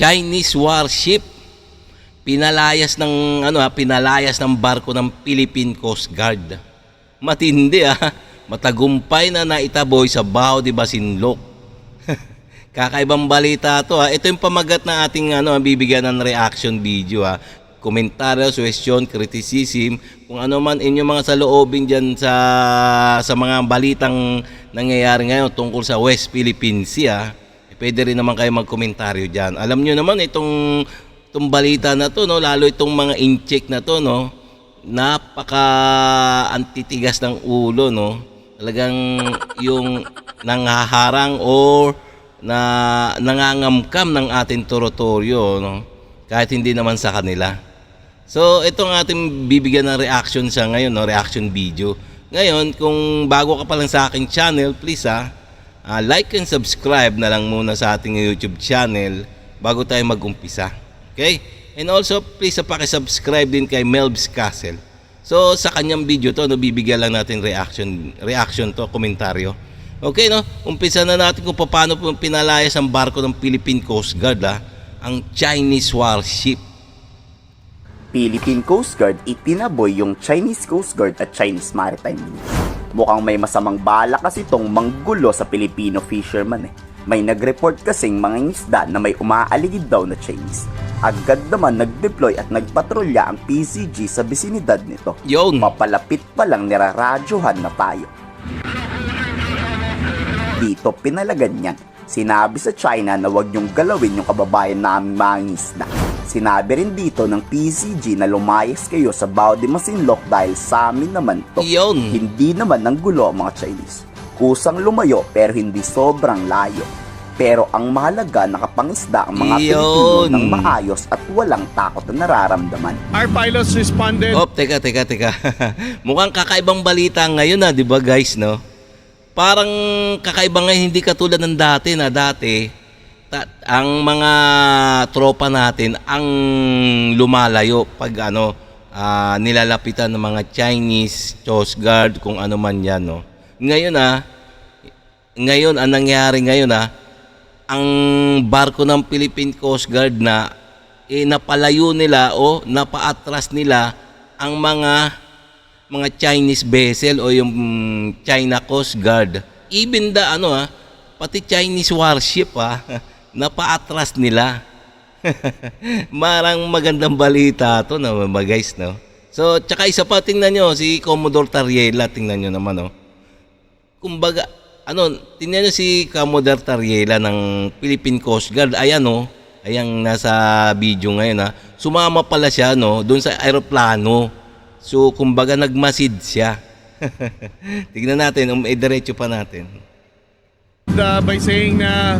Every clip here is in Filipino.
Chinese warship. Pinalayas ng barko ng Philippine Coast Guard. Matindi Matagumpay na naitaboy sa Bao de Masinloc. Kakaibang balita to Ito yung pamagat na ating bibigyan ng reaction video Komentaryo, suggestion, criticism, kung ano man inyong mga saloobin dyan sa mga balitang nangyayari ngayon tungkol sa West Philippine Sea. Pwede rin naman kayo magkomentaryo dyan. Alam nyo naman itong balita na to, lalo itong mga in-check na to, napaka-antitigas ng ulo, Talagang yung nanghaharang or nangangamkam ng ating teritoryo, kahit hindi naman sa kanila. So, itong ating bibigyan ng reaction sa ngayon, reaction video. Ngayon, kung bago ka pa lang sa aking channel, please like and subscribe na lang muna sa ating YouTube channel bago tayo mag-umpisa. Okay? And also, please paki-subscribe din kay Melbs Castle. So, sa kanyang video to, bibigyan lang natin reaction to, komentaryo. Okay, umpisa na natin kung paano pinalayas ang barko ng Philippine Coast Guard, ang Chinese warship. Philippine Coast Guard itinaboy yung Chinese Coast Guard at Chinese Maritime Police. Mukhang may masamang balak kasi itong manggulo sa Filipino fisherman May nag-report kasing mga isda na may umaaligid daw na Chinese. Agad naman nag-deploy at nagpatrolya ang PCG sa bisinidad nito. Papalapit pa lang niraradyohan na payo. Dito pinalagan niyan. Sinabi sa China na huwag niyong galawin yung kababayan naming mga isda. Sinabi rin dito ng PCG na lumayas kayo sa Bao de Masinloc dahil sa amin naman to. Hindi naman ng gulo ang mga Chinese. Kusang lumayo pero hindi sobrang layo. Pero ang mahalaga nakapangisda ang mga Pilipino ng maayos at walang takot na nararamdaman. Our pilots responded. Teka. Mukhang kakaibang balita ngayon di ba guys, Parang kakaiba ngayon, hindi katulad ng dati ang mga tropa natin ang lumalayo pag nilalapitan ng mga Chinese Coast Guard, kung ano man yan, Ngayon ngayon ang nangyari ngayon ang barko ng Philippine Coast Guard napalayo nila o napaatras nila ang mga Chinese vessel o yung China Coast Guard. Even pati Chinese warship napaatras nila. Marang magandang balita to guys, So, tsaka isa pa, tingnan nyo si Commodore Tariela, tingnan nyo naman, Kumbaga, tingnan nyo si Commodore Tariela ng Philippine Coast Guard. Ayan, ayan nasa video ngayon, Sumama pala siya, doon sa aeroplano. So, kumbaga nagmasid siya. Tingnan natin, diretso pa natin. By saying na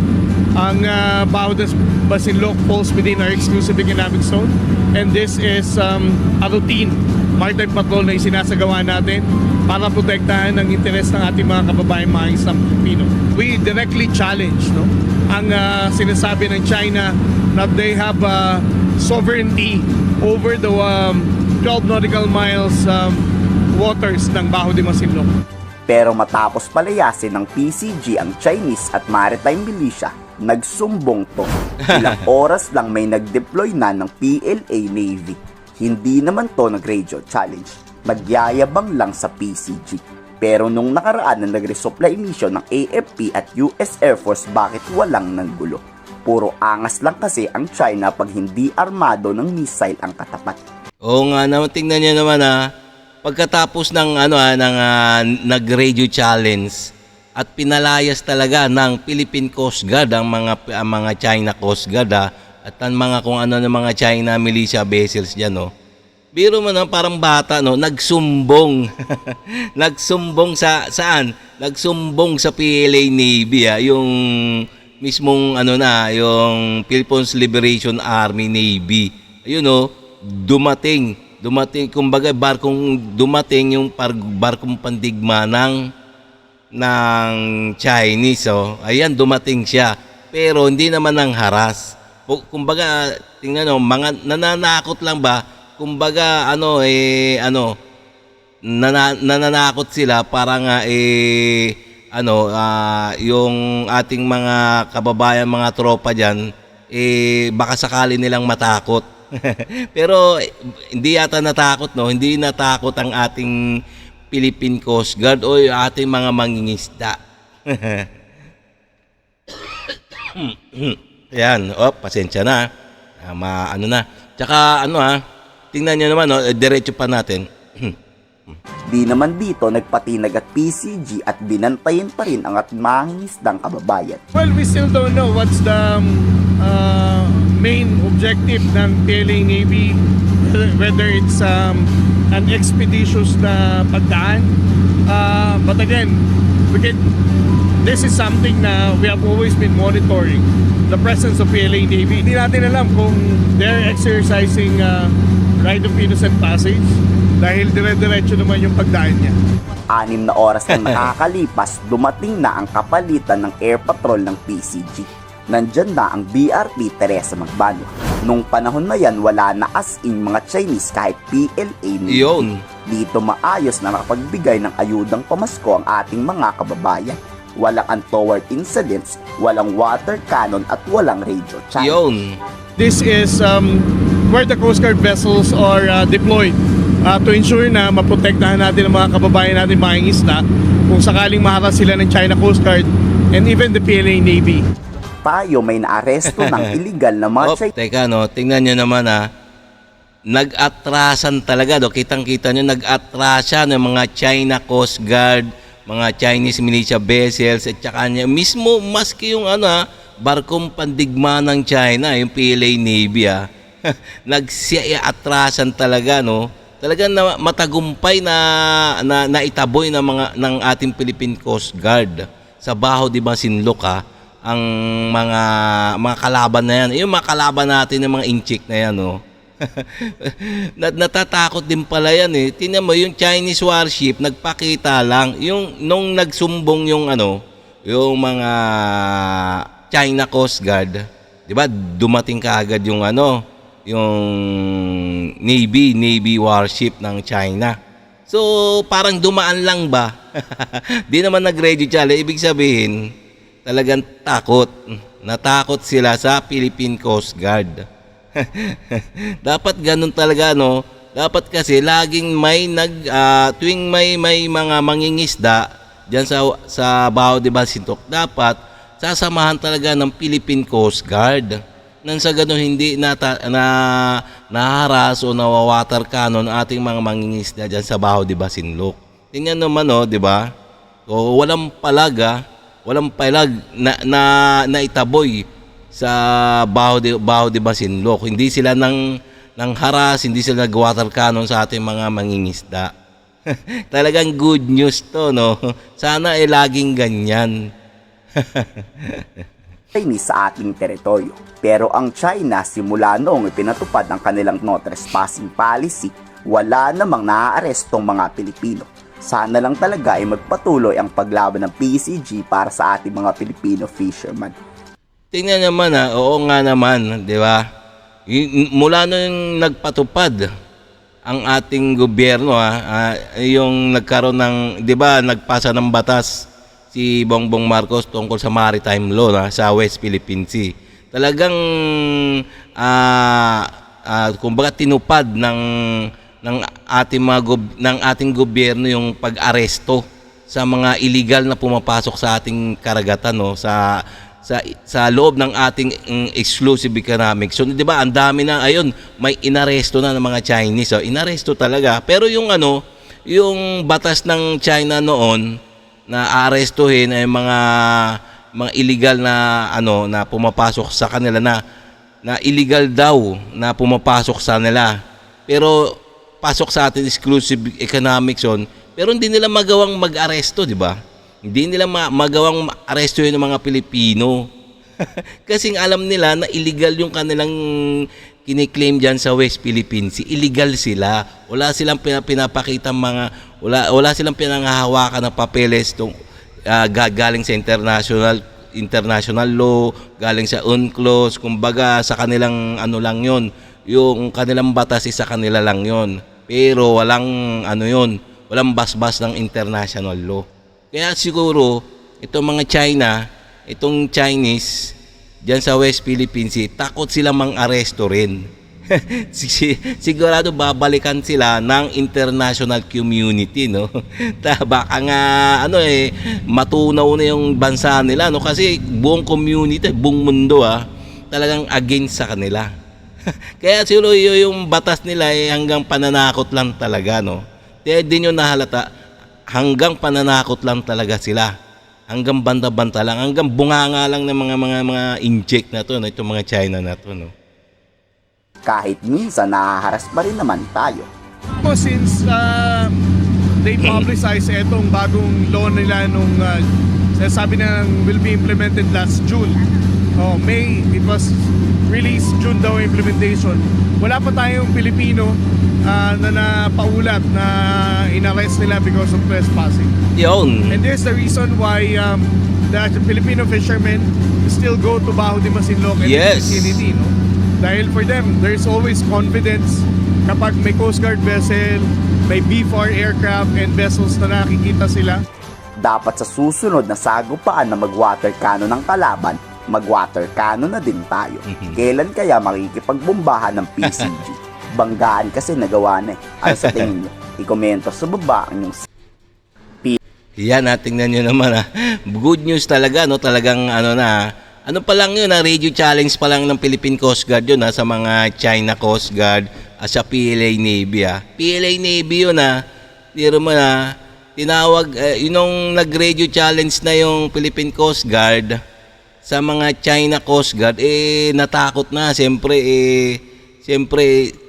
ang Bao de Masinloc falls within our exclusive economic zone, and this is a routine maritime patrol na isinasagawa natin para protektahan ang interes ng ating mga kababayan mga isang Pilipino. We directly challenge ang sinasabi ng China that they have sovereignty over the 12 nautical miles waters ng Bao de Masinloc. Pero matapos palayasin ng PCG ang Chinese at Maritime Militia, nagsumbong to. Ilang oras lang may nag-deploy na ng PLA Navy. Hindi naman to nag-radio challenge. Magyayabang lang sa PCG. Pero nung nakaraan na nag-resupply mission ng AFP at US Air Force, bakit walang nanggulo? Puro angas lang kasi ang China pag hindi armado ng missile ang katapat. Oo nga naman, tingnan niyo naman pagkatapos ng nag-radio challenge at pinalayas talaga ng Philippine Coast Guard ang mga China Coast Guard at ang mga kung ano ng mga China militia vessels diyan, Biro mo parang bata, nagsumbong. Nagsumbong saan? Nagsumbong sa PLA Navy, yung mismong yung Philippines Liberation Army Navy. Ayun, dumating kumbaga dumating yung barkong pandigma ng Chinese, ayan, dumating siya pero hindi naman ng haras. Kumbaga tingnan mga nananakot lang ba, kumbaga nananakot sila para nga yung ating mga kababayan, mga tropa diyan baka sakali nilang matakot. Pero hindi yata natakot, no? Hindi natakot ang ating Philippine Coast Guard o yung ating mga mangingisda. Yan, pasensya na. Ano na. Tsaka tingnan nyo naman, diretso pa natin. Di naman dito nagpatinag at PCG at binantayin pa rin ang ating mangingisdang kababayan. Well, we still don't know what's the main objective ng PLA Navy, whether it's an expeditious na pagdaan. But again, this is something na we have always been monitoring, the presence of PLA Navy. Hindi natin alam kung they're exercising right of innocent passage dahil dire-diretso naman yung pagdaan niya. 6 na oras na nakakalipas, dumating na ang kapalitan ng air patrol ng PCG. Nandyan na ang BRP Teresa Magbanwa. Nung panahon na yan, wala na as in mga Chinese kahit PLA Navy. Yun. Dito maayos na nakapagbigay ng ayudang pamasko ang ating mga kababayan. Walang untoward incidents, walang water cannon at walang radio challenge. Yun. This is where the Coast Guard vessels are deployed to ensure na maprotektahan natin ang mga kababayan natin mangingisda kung sakaling maharas sila ng China Coast Guard and even the PLA Navy. Tayo may naaresto ng illegal na mga Chinese. Teka, tingnan nyo naman nag-atrasan talaga, kitang-kita nyo, nag-atrasan ng mga China Coast Guard, mga Chinese militia vessels, at saka niya, mismo, maski yung barkong pandigma ng China, yung PLA Navy, nag-atrasan talaga, talagang matagumpay na itaboy ng ating Philippine Coast Guard sa Baho de Masinloc, ang mga kalaban na yan. Yung mga kalaban natin ng mga inchik na yan, natatakot din pala yan, Tingnan mo, yung Chinese warship, nagpakita lang. Yung, nung nagsumbong yung mga China Coast Guard, di ba, dumating kaagad yung yung Navy warship ng China. So, parang dumaan lang ba? Di naman nag-ready challenge. Ibig sabihin, talagang natakot sila sa Philippine Coast Guard. Dapat ganun talaga, Dapat kasi laging may tuwing may mga mangingisda diyan sa Baho de Masinloc, dapat sasamahan talaga ng Philippine Coast Guard. Nang sa ganun hindi naharas o nawawater cannon ating mga mangingisda diyan sa Baho de Masinloc. Tingnan naman, di ba? So, walang palag na itaboy sa Baho de Masinloc. Hindi sila nang haras, hindi sila nag-water cannon sa ating mga mangingisda. Talagang good news to, Sana laging ganyan. Chinese sa ating teritoryo. Pero ang China, simula noong ipinatupad ang kanilang no trespassing policy, wala namang naaarestong mga Pilipino. Sana lang talaga ay magpatuloy ang paglaban ng PCG para sa ating mga Filipino fishermen. Tingnan naman, oo nga naman, di ba? Mula nung nagpatupad ang ating gobyerno, yung nagkaroon ng, di ba, nagpasa ng batas si Bongbong Marcos tungkol sa maritime law sa West Philippine Sea. Talagang, kumbaga tinupad ng ating gobyerno yung pag-aresto sa mga illegal na pumapasok sa ating karagatan, sa loob ng ating exclusive economic zone. 'Di ba? Ang dami na, ayun, may inaresto na ng mga Chinese, inaresto talaga. Pero yung yung batas ng China noon na arestuhin ay mga illegal na na pumapasok sa kanila na illegal daw na pumapasok sa nila. Pero pasok sa ating exclusive economic zone, pero hindi nila magawang mag-aresto, di ba? Hindi nila magawang aresto ng mga Pilipino. Kasi alam nila na illegal yung kanilang kiniklaim dyan sa West Philippine Sea. Illegal sila. Wala silang pinapakita wala silang pinanghahawakan ng papeles galing sa international law, galing sa UNCLOS. Kumbaga sa kanilang lang yon, yung kanilang batas sa kanila lang yon. Pero walang walang basbas ng international law. Kaya siguro itong mga itong Chinese, diyan sa West Philippine Sea, takot sila mang-aresto rin. Sigurado babalikan sila ng international community, no? Baka nga matunaw na yung bansa nila, no? Kasi buong community, buong mundo talagang against sa kanila. Kaya siguro yung batas nila hanggang pananakot lang talaga, no? Kaya din yung nahalata, hanggang pananakot lang talaga sila. Hanggang banta-banta lang, hanggang bunganga lang ng mga inject na to, no? Itong mga China na to, no? Kahit minsan nahaharas pa rin naman tayo. Since they publicize itong bagong law nila nung sabi ng will be implemented last June. May, it was released June daw implementation. Wala pa tayong Pilipino na napaulat na inarrest nila because of trespassing. Yun. And there's the reason why the Filipino fishermen still go to Baho de Masinloc and Yes. vicinity, no? Dahil for them, there's always confidence kapag may Coast Guard vessel, may B-4 aircraft and vessels na nakikita sila. Dapat sa susunod na sagupaan na mag-water cannon ng kalaban, mag-water cannon na din tayo. Kailan kaya makikipagbombahan ng PCG? Banggaan kasi nagawa na eh. Ano sa tingin nyo? I-komento sa baba ang inyong Yan, tingnan nyo naman Good news talaga, no? Talagang ano pa lang yun, radio challenge pa lang ng Philippine Coast Guard yun sa mga China Coast Guard sa PLA Navy PLA Navy yun Diro mo tinawag, yun nag-radio challenge na yung Philippine Coast Guard sa mga China Coast Guard, natakot na. Siyempre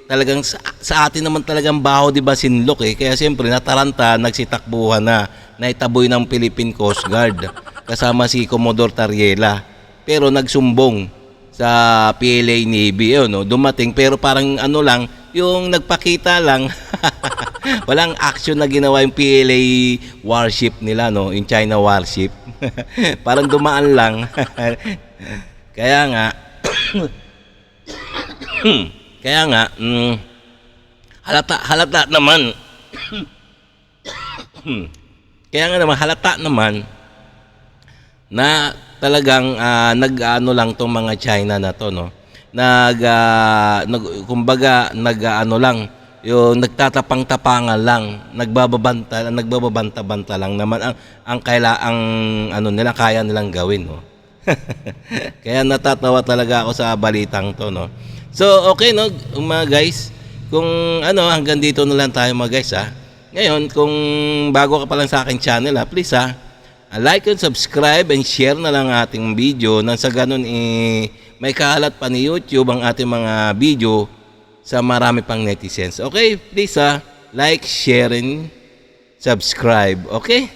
talagang sa atin naman talagang Baho de Masinloc Kaya siyempre nataranta, nagsitakbuhan na naitaboy ng Philippine Coast Guard kasama si Commodore Tariela. Pero nagsumbong sa PLA Navy no? Dumating pero parang lang, yung nagpakita lang. Walang action na ginawa yung PLA warship nila, no? Yung China warship. Parang dumaan lang. Kaya nga halata naman. Kaya nga naman halata naman na talagang nag-ano lang tong mga China na to, no? Kumbaga lang, yung nagtatapang-tapangan lang, nagbababanta-banta lang naman ang nila kaya nilang gawin, no? Kaya natatawa talaga ako sa balitang to, no? So, okay, no, mga guys, kung hanggang dito na lang tayo, mga guys, Ngayon, kung bago ka pa lang sa aking channel, please, like and subscribe and share na lang ating video nang sa ganun may kahalat pa ni YouTube ang ating mga video sa marami pang netizens. Okay, please like, share and subscribe. Okay?